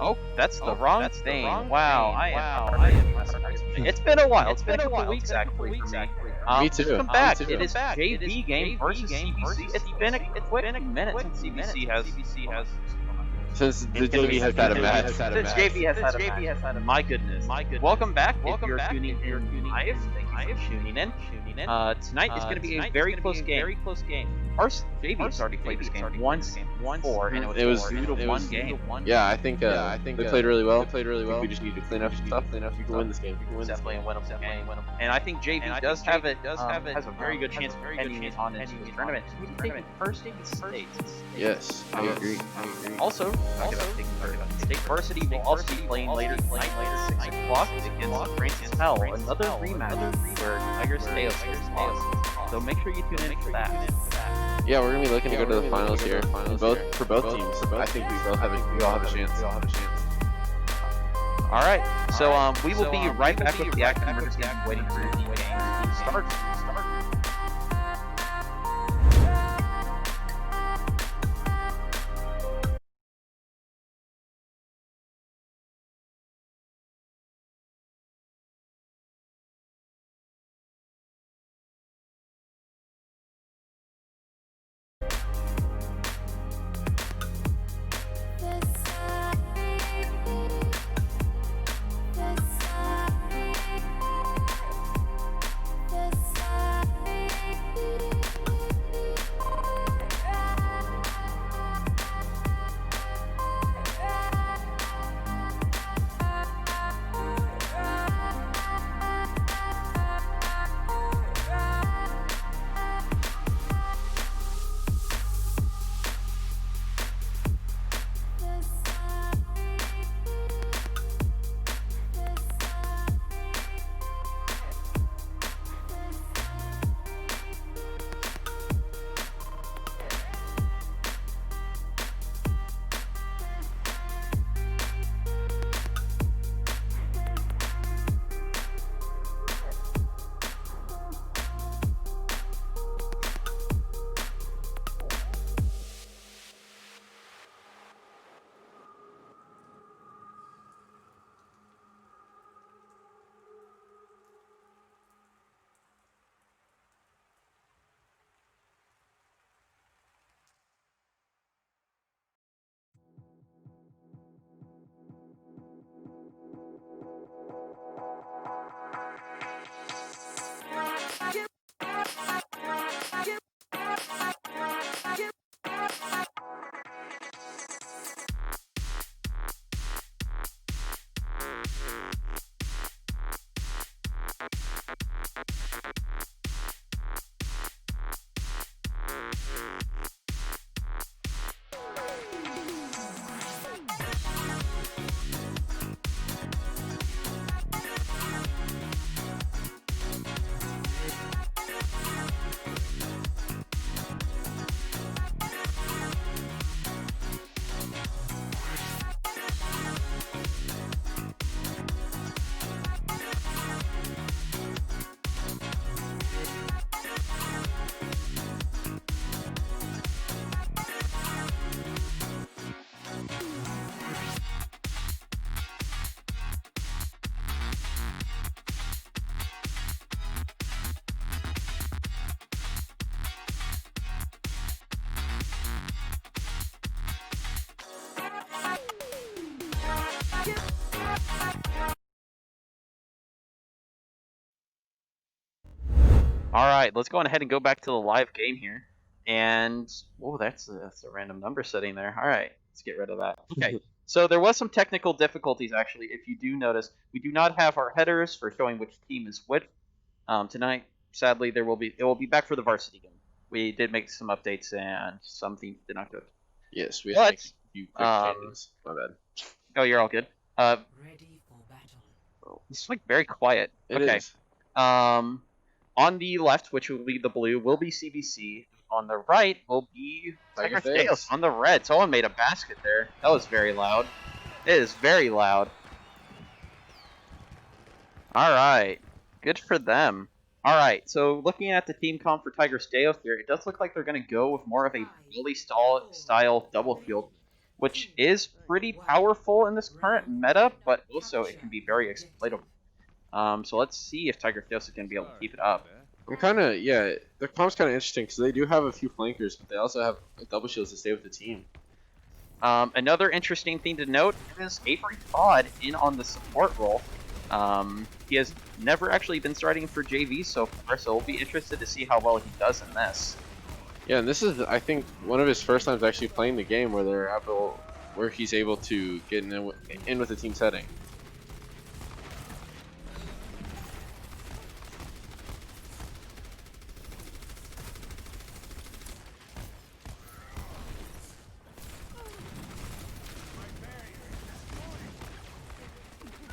Oh, that's the wrong thing. Wow, I am. It's been a while. It's been a couple weeks actually for me. Me too. Welcome back. Me too. It is JV game versus CBC. It's been a quick minute since CBC has. Since the JV has had a match. Since JV has had a match. My goodness. Welcome back. If you're tuning in live, thank you for tuning in. Tonight is going to be a very close game. First, JV has already played this game once before, and it was 2-1 game. Yeah, I think they played really well. We just need to clean up stuff. You can win this game. Definitely win them. And I think JV does have has a very good chance of heading on into the tournament. He's taking first state. Yes, I agree. Also, State Varsity will also be playing later tonight at 6 o'clock against Francis Hell, another rematch where Tigris Deos is Deos. So make sure you tune in for that. Yeah, we're gonna be looking to go to the finals here. For both teams, I think we all have a chance. All right, so we will be right back with the action. We're just gonna be waiting for the game to start. All right, let's go on ahead and go back to the live game here. And oh, that's a random number setting there. All right, let's get rid of that. Okay, so there was some technical difficulties actually. If you do notice, we do not have our headers for showing which team is which tonight. Sadly, it will be back for the varsity game. We did make some updates and some things did not go. Yes, we have to make a few quick changes. My bad. Oh, you're all good. Ready for battle. This is like very quiet. It okay. is. On the left, which will be the blue, will be CBC. On the right will be Tigris Deos. On the red, someone made a basket there. That was very loud. It is very loud. All right, good for them. All right, so looking at the team comp for Tigris Deos here, it does look like they're going to go with more of a bully style double field. which is pretty powerful in this current meta, but also it can be very exploitable. So let's see if Tigris Deos is going to be able to keep it up. I'm kind of, yeah, the comp's kind of interesting because they do have a few flankers, but they also have double shields to stay with the team. Another interesting thing to note is Avery Todd in on the support role. He has never actually been starting for JV so far, so we'll be interested to see how well he does in this. Yeah, and this is, I think, one of his first times actually playing the game where he's able to get in with the team setting.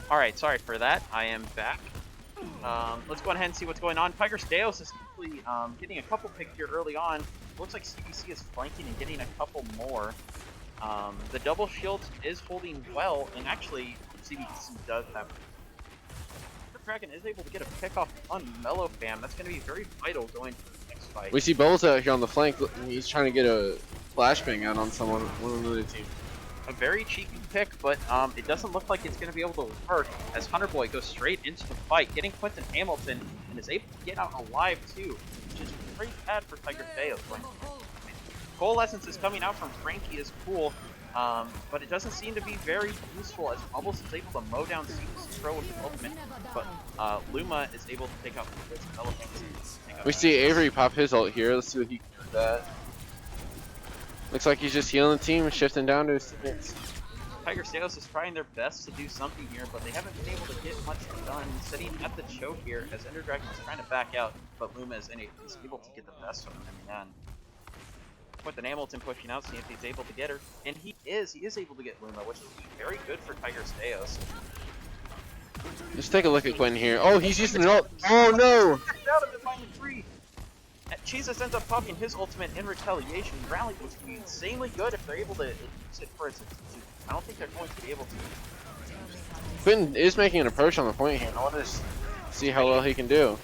Alright, sorry for that. I am back. Let's go ahead and see what's going on. Tigris Deos is quickly getting a couple picks here early on. Looks like CBC is flanking and getting a couple more. The double shield is holding well, and actually CBC does have... Dragon is able to get a pick off on Mellow Fam. That's going to be very vital going to the next fight. We see Bubbles out here on the flank. He's trying to get a flashbang out on someone, one of the other team. A very cheeky pick, but it doesn't look like it's going to be able to work as Hunter Boy goes straight into the fight, getting Quentin Hamilton, and is able to get out alive too, which is pretty bad for Tigris Deos. Coalescence is coming out from Frankie is cool, but it doesn't seem to be very useful as Bubbles is able to mow down CBC Pro with his ultimate, but Luma is able to take out the elephants. We see Avery pop his ult here. Let's see what he can do with that. Looks like he's just healing the team and shifting down to his teammates. Tigris Deos is trying their best to do something here, but they haven't been able to get much done. Sitting at the choke here as Ender Dragon is trying to back out, but Luma is able to get the best of him in the end. Quentin Hamilton pushing out, seeing if he's able to get her, and he is able to get Luma, which is very good for Tigris Deos. Let's take a look at Quentin here. Oh, he's using an ult. Oh no! Out of it by McCree. Jesus ends up popping his ultimate in retaliation. Rally was insanely good if they're able to use it for its institute. I don't think they're going to be able to. Quentin is making an approach on the point here. I want to see how well he can do.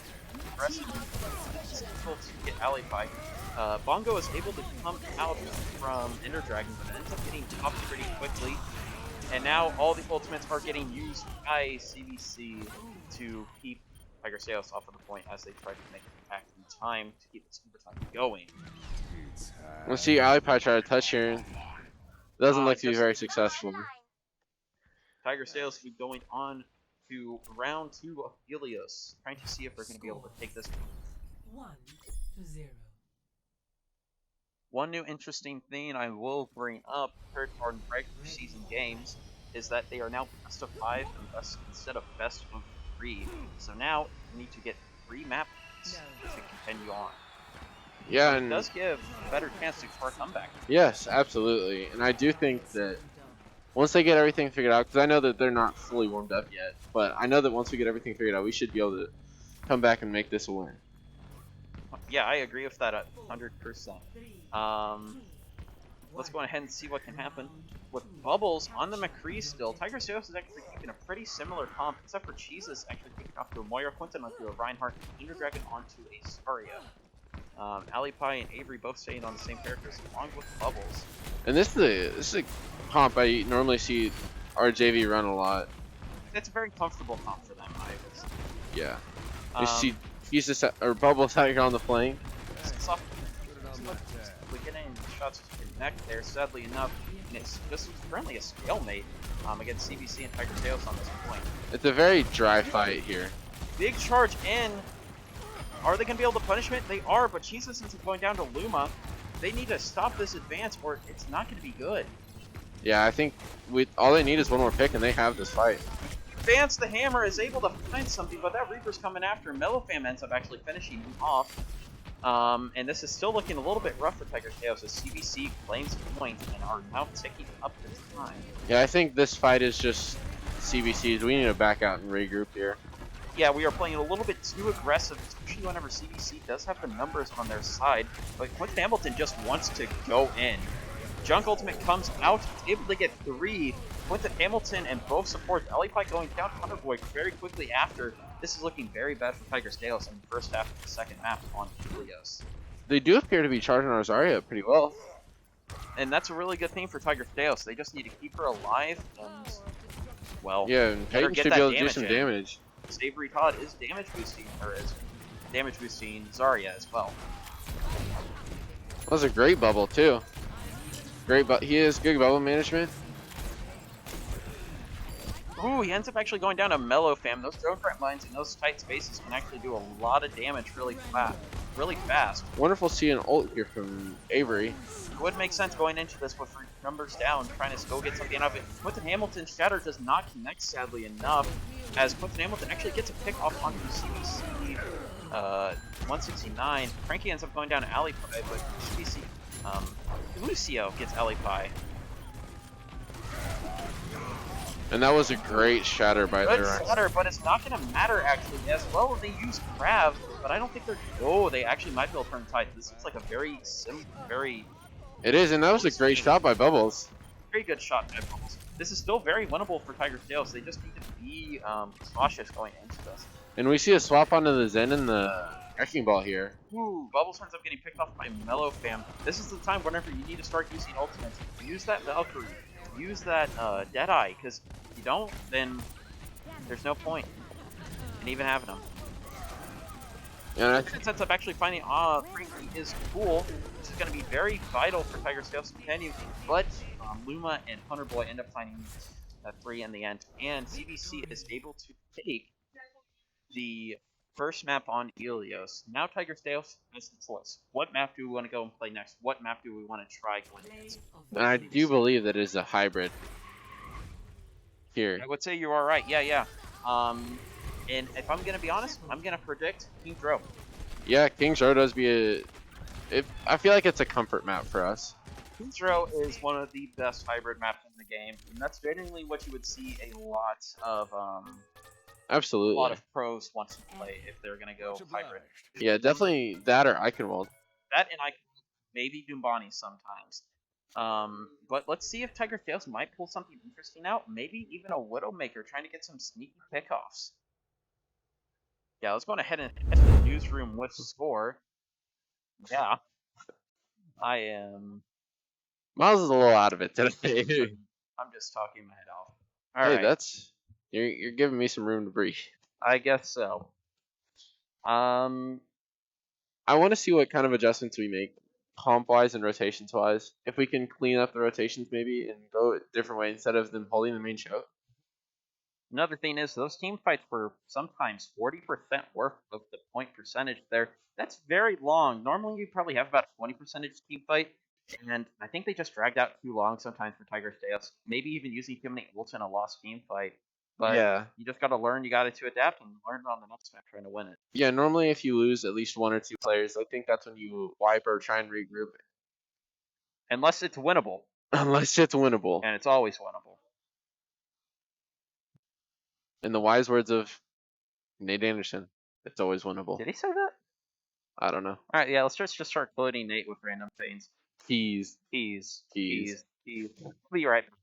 It's difficult to get ally fight. Bongo is able to come out from Ender Dragon, but ends up getting topped pretty quickly. And now all the ultimates are getting used by CBC to keep Tigris Deos off of the point as they try to make an impact in time to keep this overtime going. Let's see Ally Pie try to touch here. Doesn't look to be very successful. Tigris Deos will be going on to round 2 of Helios, trying to see if they're going to be able to take this 1-0. One new interesting thing I will bring up compared to our regular season games is that they are now best of 5 instead of best of 3. So now you need to get 3 map points to continue on. Yeah, so and it does give a better chance to for a comeback. Yes, absolutely. And I do think that once they get everything figured out, because I know that they're not fully warmed up yet, but I know that once we get everything figured out, we should be able to come back and make this a win. Yeah, I agree with that 100%. Let's go ahead and see what can happen. With Bubbles on the McCree still, Tigris Deos is actually keeping a pretty similar comp, except for Jesus actually picking off to a Moira Quinton onto a Reinhardt, Ender Dragon onto a Saria. Ali Pie and Avery both staying on the same characters along with Bubbles. And this is a comp I normally see RJV run a lot. It's a very comfortable comp for them, I would say. Yeah. You see Jesus or Bubbles out here on the flank. We get any shots to connect there, sadly enough, and it's just currently a stalemate against CBC and Tigris Deos on this point. It's a very dry fight here. Big charge in. Are they going to be able to punish it? They are, but Jesus isn't going down to Luma. They need to stop this advance or it's not going to be good. Yeah, I think all they need is one more pick and they have this fight. Advance the Hammer is able to find something, but that Reaper's coming after him. Mellowfam ends up actually finishing him off. And this is still looking a little bit rough for Tigris Deos as CBC claims point and are now ticking up the time. Yeah, I think this fight is just CBC's. We need to back out and regroup here. Yeah, we are playing a little bit too aggressive, especially whenever CBC does have the numbers on their side. But Quentin Hamilton just wants to go in. Junk Ultimate comes out, able to get 3. Quentin Hamilton and both supports. Alipie going down Hunter Boy very quickly after. This is looking very bad for Tigris Deos in the first half of the second map on Helios. They do appear to be charging our Zarya pretty well. And that's a really good thing for Tigris Deos. They just need to keep her alive and, well, Yeah, and let her Peyton get should be that able to do damage some in. damage. Savory Todd is damage boosting, or is damage boosting Zarya as well. That was a great bubble too. He has good bubble management. Ooh, he ends up actually going down to Mellow Fam. Those drone front mines in those tight spaces can actually do a lot of damage really fast. Wonderful seeing an ult here from Avery. It would make sense going into this with numbers down, trying to go get something out of it. Quentin Hamilton's Shatter does not connect, sadly enough, as Quentin Hamilton actually gets a pick off onto CBC 169. Frankie ends up going down to Alley Pie, but CBC Lucio gets Alley Pie. And that was a great shatter by Good their shatter, but it's not going to matter actually. As well as they use Crab, but I don't think they're. Oh, they actually might be able to turn tight. This looks like a very It is, and that was a great shot by Bubbles. very good shot by Bubbles. This is still very winnable for Tigris Deos. They just need to be cautious going into this. And we see a swap onto the Zen and the wrecking ball here. Ooh, Bubbles ends up getting picked off by Mellow Fam. This is the time whenever you need to start using ultimates. Use that Valkyrie. Use that Deadeye, because if you don't, then there's no point in even having them. And I It ends up actually finding Frankie is cool. This is going to be very vital for Tigris Deos to continue, but Luma and Hunter Boy end up finding a 3 in the end, and CBC is able to take the first map on Ilios. Now Tigris Deos has the choice. What map do we want to go and play next? What map do we want to try going against? And I do believe that it is a hybrid here. I would say you are right. Yeah. And if I'm gonna be honest, I'm gonna predict King Dro. Yeah, King's Row does be I feel like it's a comfort map for us. King's Row is one of the best hybrid maps in the game, and that's generally what you would see a lot of Absolutely. pros want to play if they're gonna go hybrid. Yeah, definitely that or Iconwald. That and I maybe Dumbani sometimes. But let's see if Tiger Tails might pull something interesting out. Maybe even a Widowmaker trying to get some sneaky pickoffs. Yeah, let's go ahead and head to the newsroom with score. Yeah. I am. Miles is a little out of it today. I'm just talking my head off. Hey, Alright. that's you're giving me some room to breathe. I guess so. I want to see what kind of adjustments we make, comp wise and rotations wise. If we can clean up the rotations maybe and go a different way instead of them holding the main show. Another thing is those team fights were sometimes 40% worth of the point percentage there. That's very long. Normally you probably have about a 20% team fight, and I think they just dragged out too long sometimes for Tigris Deos. Maybe even using too many ults in a lost team fight. But Yeah. you just gotta learn, you gotta to adapt and learn on the next map trying to win it. Yeah, normally if you lose at least one or two players, I think that's when you wipe or try and regroup. Unless it's winnable, Unless it's winnable. and it's always winnable. In the wise words of Nate Anderson, it's always winnable. Did he say that? I don't know. Alright, yeah, let's just start quoting Nate with random things. Keys. Keys. Keys. We'll be right back.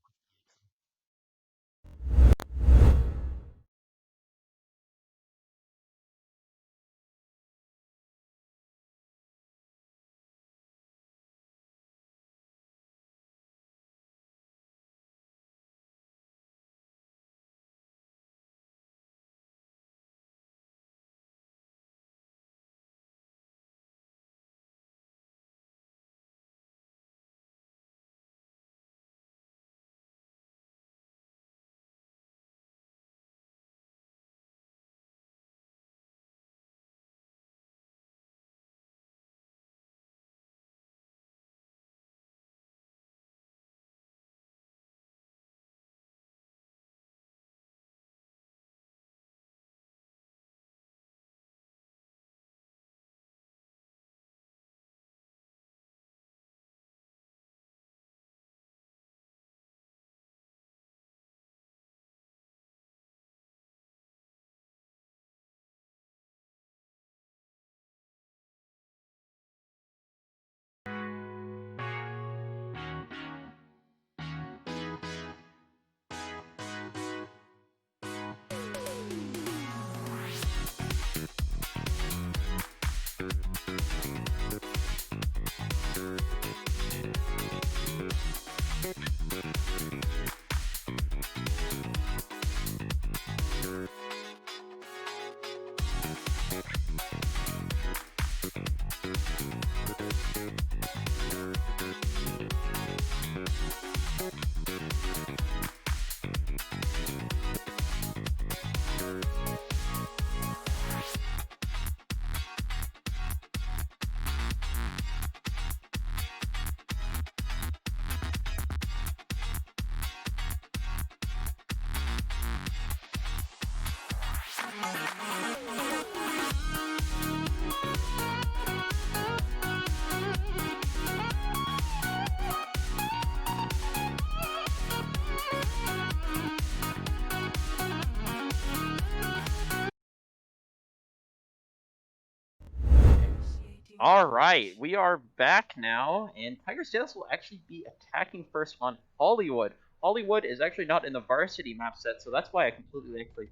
All right, we are back now, and Tigers Deos will actually be attacking first on Hollywood. Hollywood is actually not in the varsity map set, so that's why I completely actually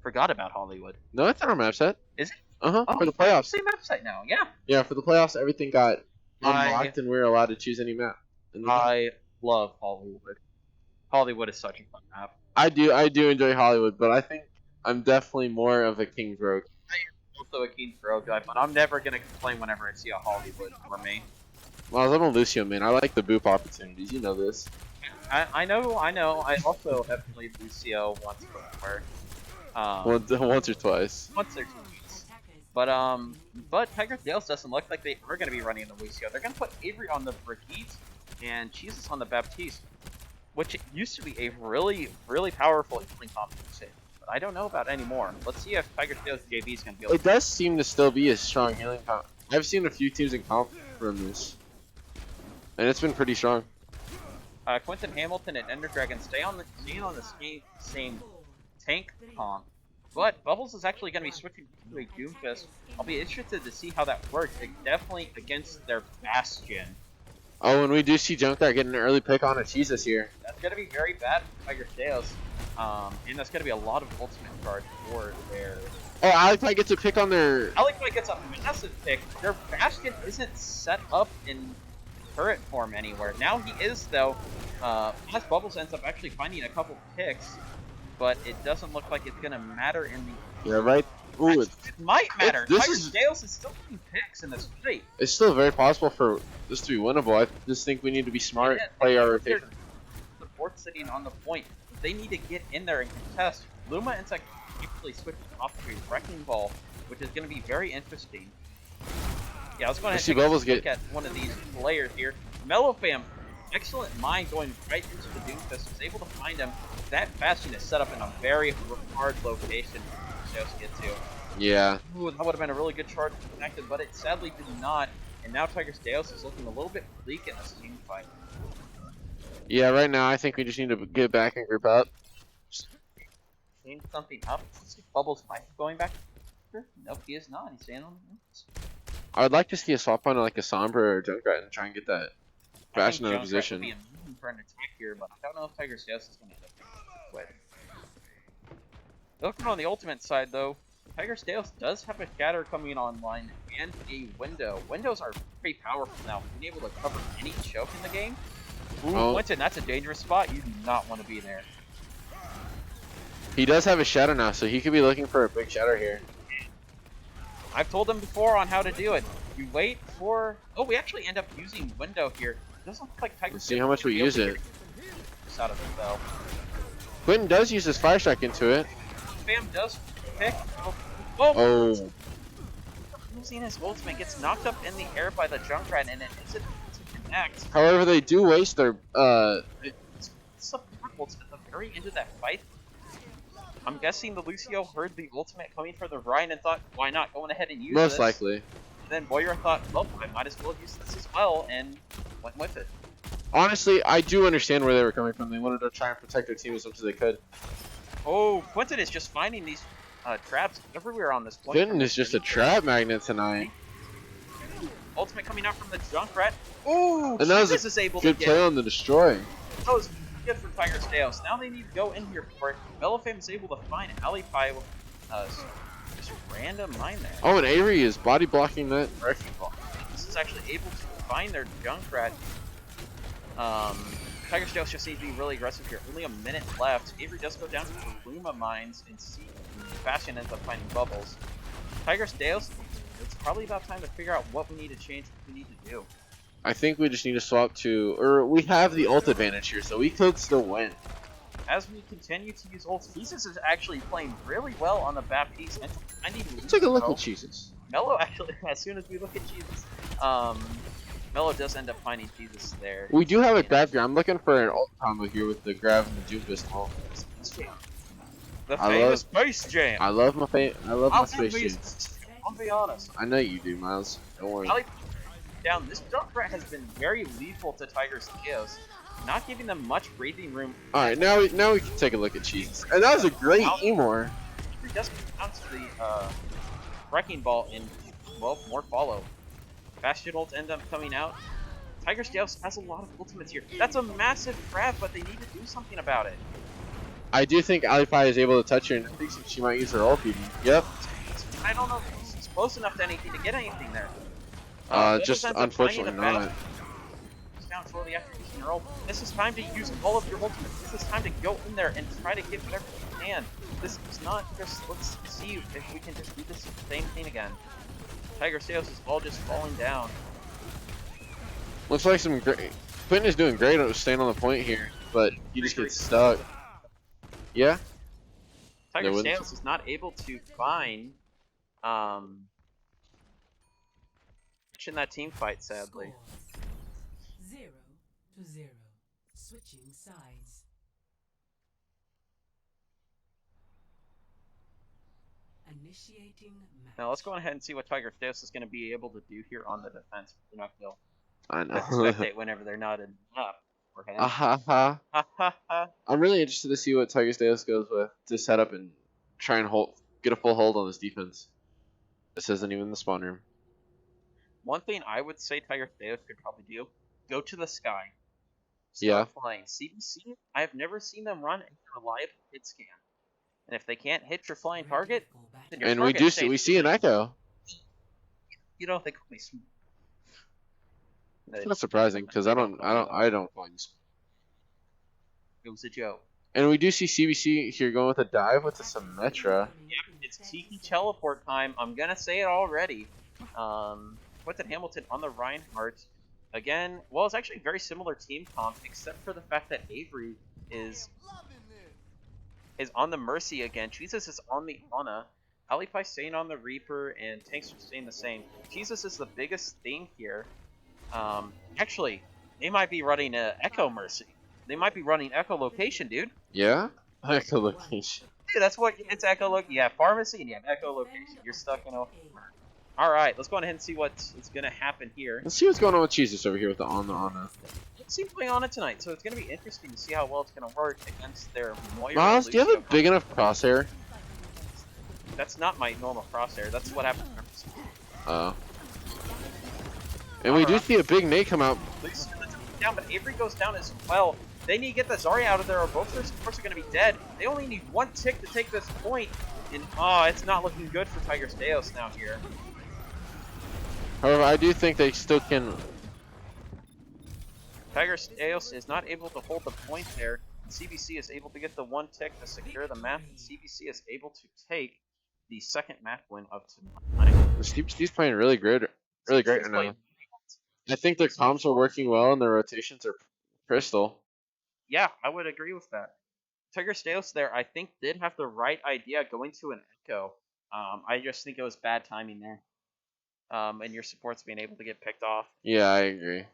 forgot about Hollywood. No, it's on our map set. Is it? For the it's playoffs. the same map set now. Yeah. Yeah, for the playoffs, everything got I- unlocked, and we were allowed to choose any map. I love Hollywood. Hollywood is such a fun map. I do enjoy Hollywood, but I think I'm definitely more of a King's Rogue. Also a Keen Throw guy, but I'm never gonna complain whenever I see a Hollywood for me. Well, I'm a Lucio man. I like the boop opportunities. You know this. I know. I also have played Lucio once before. Once or twice. Once or twice. But Tigers Deos doesn't look like they are going to be running the Lucio. They're going to put Avery on the Brigitte and Jesus on the Baptiste, which used to be a really, really powerful healing combination. But I don't know about anymore. Let's see if Tigers Deos JV is going to be able It does seem to still be a strong healing comp. I've seen a few teams in comp from this, and it's been pretty strong. Quentin Hamilton and Ender Dragon stay on the same tank comp. But Bubbles is actually going to be switching to a Doomfist. I'll be interested to see how that works. It's definitely against their Bastion. Oh, and we do see Junkrat getting an early pick on a Jesus here. That's going to be very bad for Tigers Deos. And that's going to be a lot of ultimate charge for their... Oh, Alipay gets a pick on their... Alipay gets a massive pick. Their Bastion isn't set up in turret form anywhere. Now he is, though. As Bubbles ends up actually finding a couple picks. But it doesn't look like it's going to matter in the... Yeah, right. Ooh, it might matter. This Tigers is... Deos is still getting picks in this fight. It's still very possible for this to be winnable. I just think we need to be smart, play our rotation. The fourth sitting on the point. They need to get in there and contest. Luma and Tech actually switching off to a Wrecking Ball, which is going to be very interesting. Yeah, let's go ahead and take a look at one of these players here. Mellowfam, excellent mind going right into the Doomfist, was able to find him. That Bastion is set up in a very hard location for Deos to get to. Yeah. Ooh, that would have been a really good charge connected, but it sadly did not. And now Tigers Deos is looking a little bit bleak in this team fight. Yeah, right now I think we just need to get back and group up. Change something up. Let's see if Bubbles might be going back. Nope, he is not. He's staying on the I would like to see a swap on like a Sombra or Junkrat and try and get that Bastion in a position. Be amazing for an attack here, but I don't know if Tigers Deos is going to end up quit. Looking on the ultimate side, though, Tigers Deos does have a Shatter coming online and a Window. Windows are pretty powerful now, being able to cover any choke in the game. Ooh, Quentin, that's a dangerous spot. You do not want to be there. He does have a Shadow now, so he could be looking for a big Shadow here. I've told him before on how to do it. You wait for... Oh, we actually end up using Window here. It doesn't look like Tigers... Let's see how much we use it. Out of it, though. Quentin does use his Fire Strike into it. Spam does pick... Oh. Using his ultimate gets knocked up in the air by the Junkrat, and it isn't to connect. However, they do waste their... It's support ults at the very end of that fight. I'm guessing the Lucio heard the ultimate coming for the Ryan and thought, why not? Going ahead and use Most this. likely. Then Boyer thought, well, I might as well use this as well, and went with it. Honestly, I do understand where they were coming from. They wanted to try and protect their team as much as they could. Oh, Quentin is just finding these traps everywhere on this point. Quentin is just a trap magnet tonight. Ultimate coming out from the Junkrat. Ooh, and that was a good play on the Destroy. That was good for Tigers Deos. Now they need to go in here for it. Mellowfam is able to find Alipay with just random mine there. Oh, and Avery is body blocking that wrecking ball. This is actually able to find their Junkrat. Tigers Deos just need to be really aggressive here. Only a minute left. Avery does go down to the Luma mines and see Bastion ends up finding Bubbles. Tigers Deos, it's probably about time to figure out what we need to change, what we need to do. I think we just need to swap to, or we have the ult advantage here, so we could still win. As we continue to use ults, Jesus is actually playing really well on the Baptiste. And I need to take a look at Jesus. Mello actually, as soon as we look at Jesus, Mello does end up finding Jesus there. We do have a grab here. I'm looking for an ult combo here with the grab and the Doomfist ult. The famous Space Jam. I love my Space Jam. I'll be honest. I know you do, Miles. Don't worry. Down. This Junkrat has been very lethal to Tigers Deos, not giving them much breathing room. Alright, now we can take a look at Jesus. And that was a great Emor. He just bounce the Wrecking Ball and, well, more follow. Bastion ult end up coming out. Tigris Deos has a lot of ultimates here. That's a massive grab, but they need to do something about it. I do think Aliphi is able to touch her, and I think she might use her ult even. Yep. I don't know if he's close enough to anything to get anything there. Just unfortunately not. Down shortly after using your ult. This is time to use all of your ultimates. This is time to go in there and try to get whatever you can. This is not just, let's see if we can just do this same thing again. Tigris Deos is all just falling down. Looks like some great. Quentin is doing great at staying on the point here, but he just gets stuck. Yeah. Tigris Deos is not able to find in that team fight, sadly. Score 0-0. Switching sides. Initiating match. Now let's go ahead and see what Tigris Deos is going to be able to do here on the defense. They're not going I to know. spectate whenever they're not in up for him. I'm really interested to see what Tigris Deos goes with to set up and try and get a full hold on this defense. This isn't even the spawn room. One thing I would say Tigris Deos could probably do: go to the sky. Yeah. Flying. CBC, I have never seen them run a reliable hit scan. And if they can't hit your flying target, then your And target we see an echo. You know, they call me smooth. It's not surprising because I don't find. It was a joke. And we do see CBC here going with a dive with the Symmetra. Yep, it's Tiki teleport time. I'm gonna say it already. Quentin Hamilton on the Reinhardt. Again, well, it's actually very similar team comp, except for the fact that Avery is on the Mercy again. Jesus is on the Ana. Aliphi staying on the Reaper, and tanks are staying the same. Jesus is the biggest thing here. Actually, they might be running Echo Mercy. They might be running Echolocation, dude. Yeah? Echolocation. Dude, that's what it's Echolocation. You have Pharmacy and you have Echolocation. You're stuck in a... Alright, let's go ahead and see what's going to happen here. Let's see what's going on with Jesus over here with the Ana. Let's see what's going on it tonight, so it's going to be interesting to see how well it's going to work against their Moira. Miles, do you have a big enough crosshair? That's not my normal crosshair. That's what happens. Oh. And we do see a big nade come out. Down, but Avery goes down as well. They need to get the Zarya out of there, or both their supports are going to be dead. They only need one tick to take this point, and it's not looking good for Tigris Deos now here. However, I do think they still can. Tigris Deos is not able to hold the point there. CBC is able to get the one tick to secure the map, and CBC is able to take the second map win of tonight. CBC's playing really great right now. I think their comps are working well and their rotations are crystal. Yeah, I would agree with that. Tigris Deos there, I think, did have the right idea going to an Echo. I just think it was bad timing there. And your supports being able to get picked off. Yeah, I agree.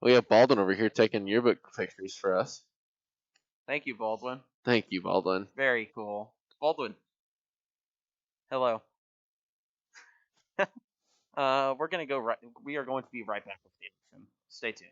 We have Baldwin over here taking yearbook pictures for us. Thank you, Baldwin. Thank you, Baldwin. Very cool. Baldwin. Hello. We're gonna go right. We are going to be right back with the action. Stay tuned.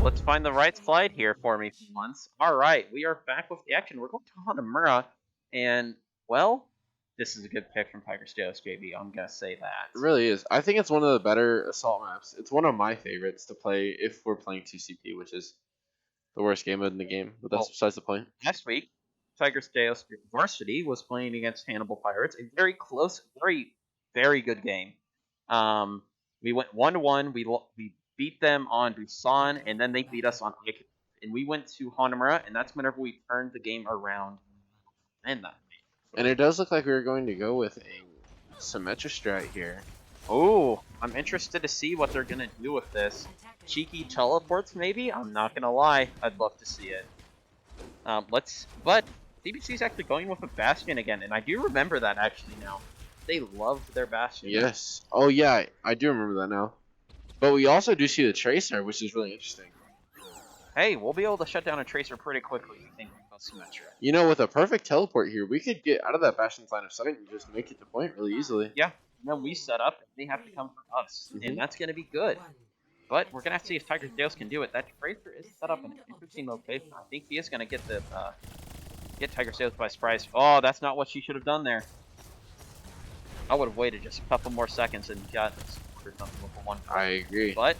Let's find the right slide here for me for once. All right, we are back with the action. We're going to Hanamura, and well, this is a good pick from Tigris Deos, JB. I'm gonna say that. It really is. I think it's one of the better assault maps. It's one of my favorites to play if we're playing 2CP, which is the worst game mode in the game. But that's Well, besides the point. Last week, Tigris Deos Varsity was playing against Hannibal Pirates. A very close, very good game. We went 1-1. We beat them on Busan, and then they beat us on Ike. And we went to Hanamura, and that's whenever we turned the game around. And that. And it does look like we were going to go with a Symmetra strat here. Oh, I'm interested to see what they're gonna do with this. Cheeky teleports, maybe? I'm not gonna lie, I'd love to see it. But CBC's actually going with a Bastion again, and I do remember that actually now. They loved their Bastion. Yes. Oh yeah, I do remember that now. But we also do see the Tracer, which is really interesting. Hey, we'll be able to shut down a Tracer pretty quickly, I think, with Symmetra. You know, with a perfect teleport here, we could get out of that Bastion's line of sight and just make it to point really easily. Yeah, and then we set up, and they have to come for us, and that's gonna be good. But we're gonna have to see if Tigris Deos can do it. That Tracer is set up in an interesting location. I think he is gonna get the get Tigris Deos by surprise. Oh, that's not what she should have done there. I would have waited just a couple more seconds and got something with a 1. I agree. But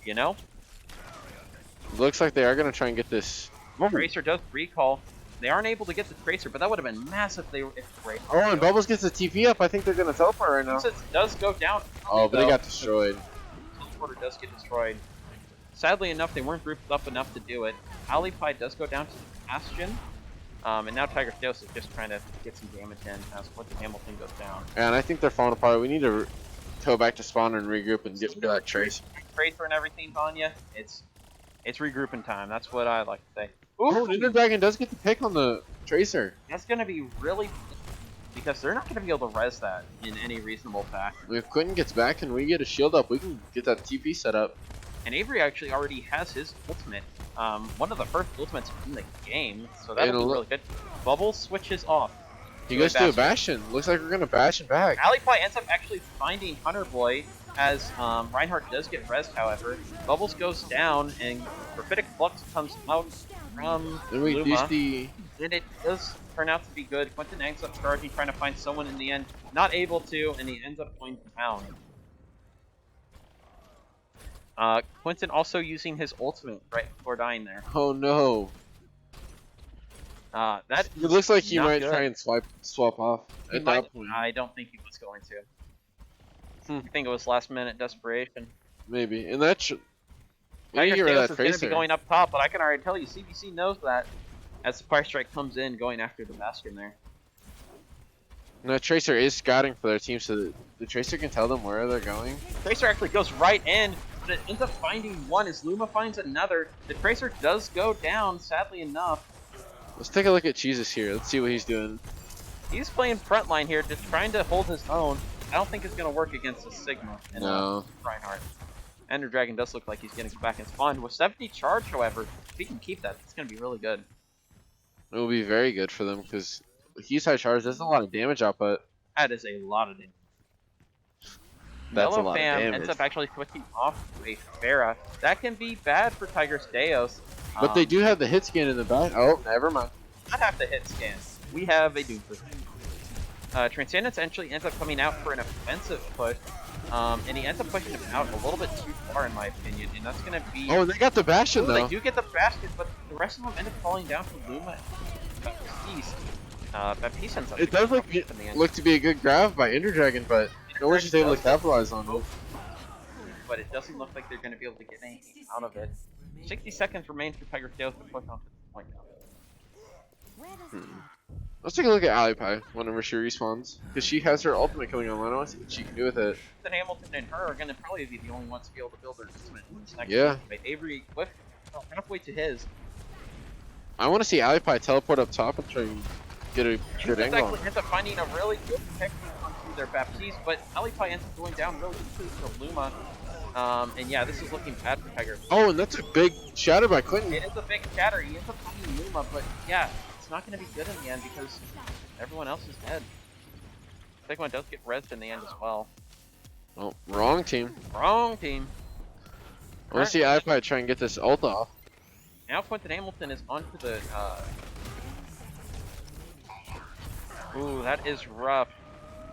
you know, Looks like they are gonna try and get this. Tracer does recall. They aren't able to get the Tracer, but that would have been massive if they were. Oh, and Bubbles gets the TP up. I think they're gonna teleport right now. It does go down. Oh, but they got destroyed. Teleporter does get destroyed. Sadly enough, they weren't grouped up enough to do it. Alipie does go down to the Bastion. And now Tigris Deos is just trying to get some damage in as Quentin Hamilton goes down. And I think they're falling apart. We need to go back to spawn and regroup and get rid of that Trace. Tracer and everything, Vanya. It's regrouping time. That's what I like to say. Oh, Ender Dragon does get the pick on the Tracer. That's going to be really because they're not going to be able to res that in any reasonable fashion. If Quentin gets back and we get a shield up, we can get that TP set up. And Avery actually already has his ultimate. One of the first ultimates in the game, so that'll be really good. Bubble switches off. He goes to a Bastion. Looks like we're going to Bastion back. Alipie ends up actually finding Hunter Boy as Reinhardt does get rezzed, however. Bubbles goes down, and Prophetic Flux comes out from Luma. And it does turn out to be good. Quentin ends up charging, trying to find someone in the end. Not able to, and he ends up going down. Quentin also using his ultimate right before dying there. Oh no. That it looks like he might good. try and swap off at that point. I don't think he was going to. I think it was last minute desperation. Maybe. And that should. Tigris Get rid Deos of that is going to Tracer. be going up top, but I can already tell you, CBC knows that as the Fire Strike comes in, going after the Bastion there. And that Tracer is scouting for their team, so that the Tracer can tell them where they're going. Tracer actually goes right in, but it ends up finding one as Luma finds another. The Tracer does go down, sadly enough. Let's take a look at Jesus here. Let's see what he's doing. He's playing frontline here, just trying to hold his own. I don't think it's going to work against a Sigma and Reinhardt. Ender Dragon does look like he's getting back in spawn. With 70 charge, however, if he can keep that, it's going to be really good. It will be very good for them because he's high charge. There's a lot of damage output. That is a lot of damage. That's Yellow a lot Fam of damage. ends up actually switching off to a Pharah. That can be bad for Tigris Deos. But they do have the hit scan in the back. Oh, never mind. Not have to hit scan. We have a Doomfist. Transcendence actually ends up coming out for an offensive push. And he ends up pushing him out a little bit too far, in my opinion. And that's going to be... Oh, they got the Bastion, though. They do get the Bastion, but the rest of them end up falling down to Luma and Baptiste. Baptiste ends up... It does look to be a good grab by Ender Dragon, but no one's just able to capitalize on it. But it doesn't look like they're going to be able to get anything out of it. 60 seconds remain for Tigris Deos to push on to the point now. Let's take a look at Alipie whenever she respawns. Because she has her ultimate coming online. I want to see what she can do with it. Then Hamilton and her are going to probably be the only ones to be able to build their ultimate in this next Yeah. game. Avery Cliff halfway to his. I want to see Alipie teleport up top and try and get a good angle. Actually ends up finding a really good technique onto their Baptiste, but Alipie ends up going down really easily to Luma. And yeah, this is looking bad for Tiger. Oh, and that's a big shadow by Quentin. It is a big shatter. He ends up finding Luma, but yeah, it's not going to be good in the end because everyone else is dead. Sigma does get rezzed in the end as well. Oh, wrong team. Wrong team. I want to see iPod try and get this ult off. Now Quentin Hamilton is onto the. Ooh, that is rough.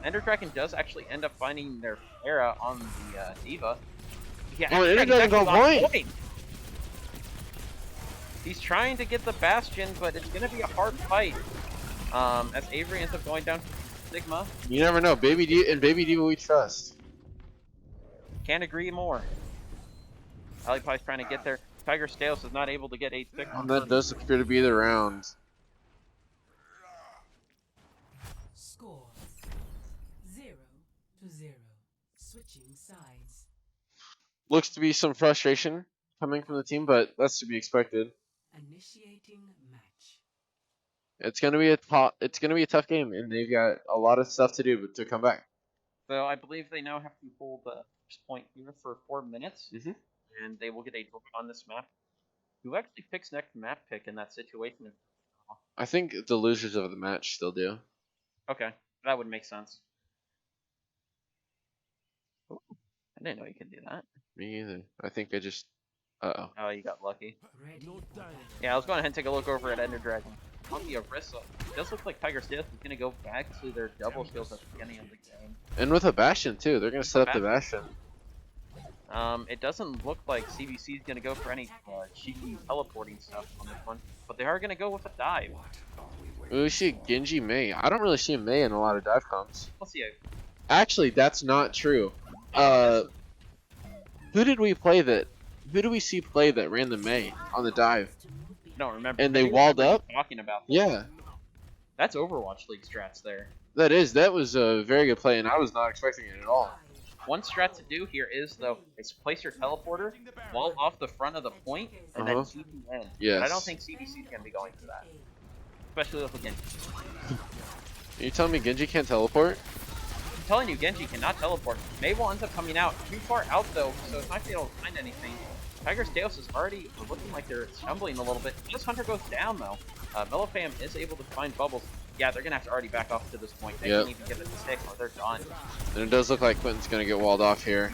Ender Dragon does actually end up finding their Pharah on the Diva. Yeah, Oh, Ender Dragon's on point. He's trying to get the Bastion, but it's going to be a hard fight. As Avery ends up going down to Sigma. You never know. Baby Diva we trust. Can't agree more. Alipai's trying to get there. Tigris Deos is not able to get 8-6 on And that does appear to be the round. Score 0-0. Switching sides. Looks to be some frustration coming from the team, but that's to be expected. Initiating match. It's gonna be a tough game, and they've got a lot of stuff to do to come back. So I believe they now have to hold the first point here for 4 minutes, and they will get a draw on this map. Who actually picks next map pick in that situation? I think the losers of the match still do. Okay, that would make sense. Ooh, I didn't know you could do that. Me either. I think I just. Uh-oh. Oh, you got lucky. Ready. Yeah, I was going ahead and take a look over at Ender Dragon. On the Orisa, it does look like Tigris Deos is going to go back to their double kills at the beginning of the game. And with a Bastion, too. They're going to set up the Bastion. It doesn't look like CBC is going to go for any cheeky teleporting stuff on this one, but they are going to go with a dive. Ooh, we see Genji Mei. I don't really see a Mei in a lot of dive comps. We'll see. Actually, that's not true. Who did we play that? Who do we see play that ran the Mei on the dive? I don't remember. And they walled up? Talking about that. Yeah. That's Overwatch League strats there. That was a very good play, and I was not expecting it at all. One strat to do here is, though, is place your teleporter, wall off the front of the point, and then TP in. Yes. But I don't think CBC is going to be going for that. Especially with Genji. Are you telling me Genji can't teleport? I'm telling you, Genji cannot teleport. Mei will end up coming out too far out, though, so it's not going to be able to find anything. Tigris Deos is already looking like they're stumbling a little bit. This Hunter goes down, though. Mellowfam is able to find bubbles. Yeah, they're going to have to already back off to this point. They can't even give it a stick or they're done. And it does look like Quentin's going to get walled off here.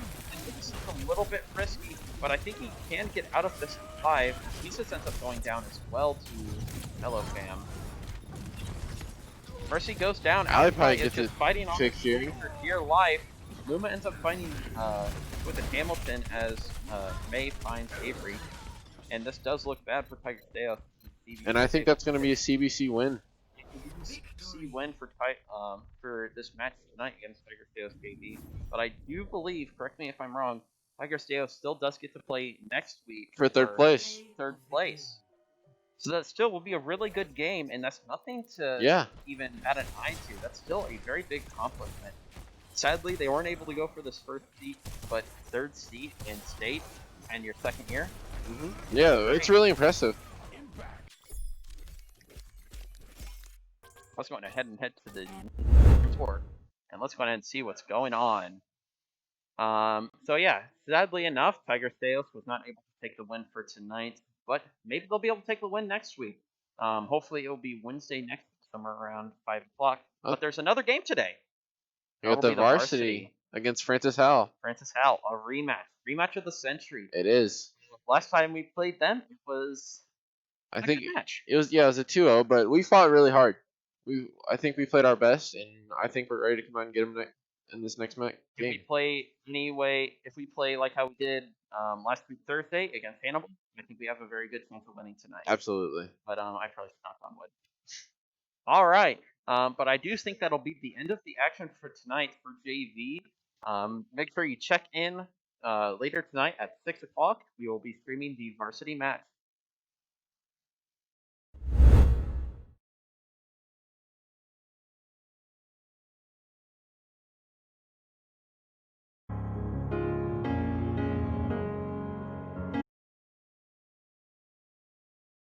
It's a little bit risky, but I think he can get out of this alive. He just ends up going down as well to Mellowfam. Mercy goes down. Ali probably is gets just it fighting off fixed here. for dear life. Luma ends up finding with a Hamilton as Mei finds Avery. And this does look bad for Tigris Deos. And I think that's going to be a CBC win. CBC win for this match tonight against Tigris Deos KB. But I do believe, correct me if I'm wrong, Tigris Deos still does get to play next week For third place. Third place. So that still will be a really good game, and that's nothing to even add an eye to. That's still a very big accomplishment. Sadly, they weren't able to go for this first seat, but third seat in state and your second year. Yeah, it's really impressive. Let's go ahead and head to the tour, and let's go ahead and see what's going on. So yeah, sadly enough, Tigris Deos was not able to take the win for tonight, but maybe they'll be able to take the win next week. Hopefully it'll be Wednesday next week, somewhere around 5 o'clock. But there's another game today. We got the varsity against Francis Howell. Francis Howell, a rematch of the century. It is. Last time we played them, it was I think good match. it was a 2-0, but we fought really hard. I think we played our best, and I think we're ready to come out and get them in this next game. If we play like how we did last week Thursday against Hannibal, I think we have a very good chance of winning tonight. Absolutely. But I probably should knock on wood. All right. But I do think that'll be the end of the action for tonight for JV. Make sure you check in later tonight at 6 o'clock. We will be streaming the varsity match.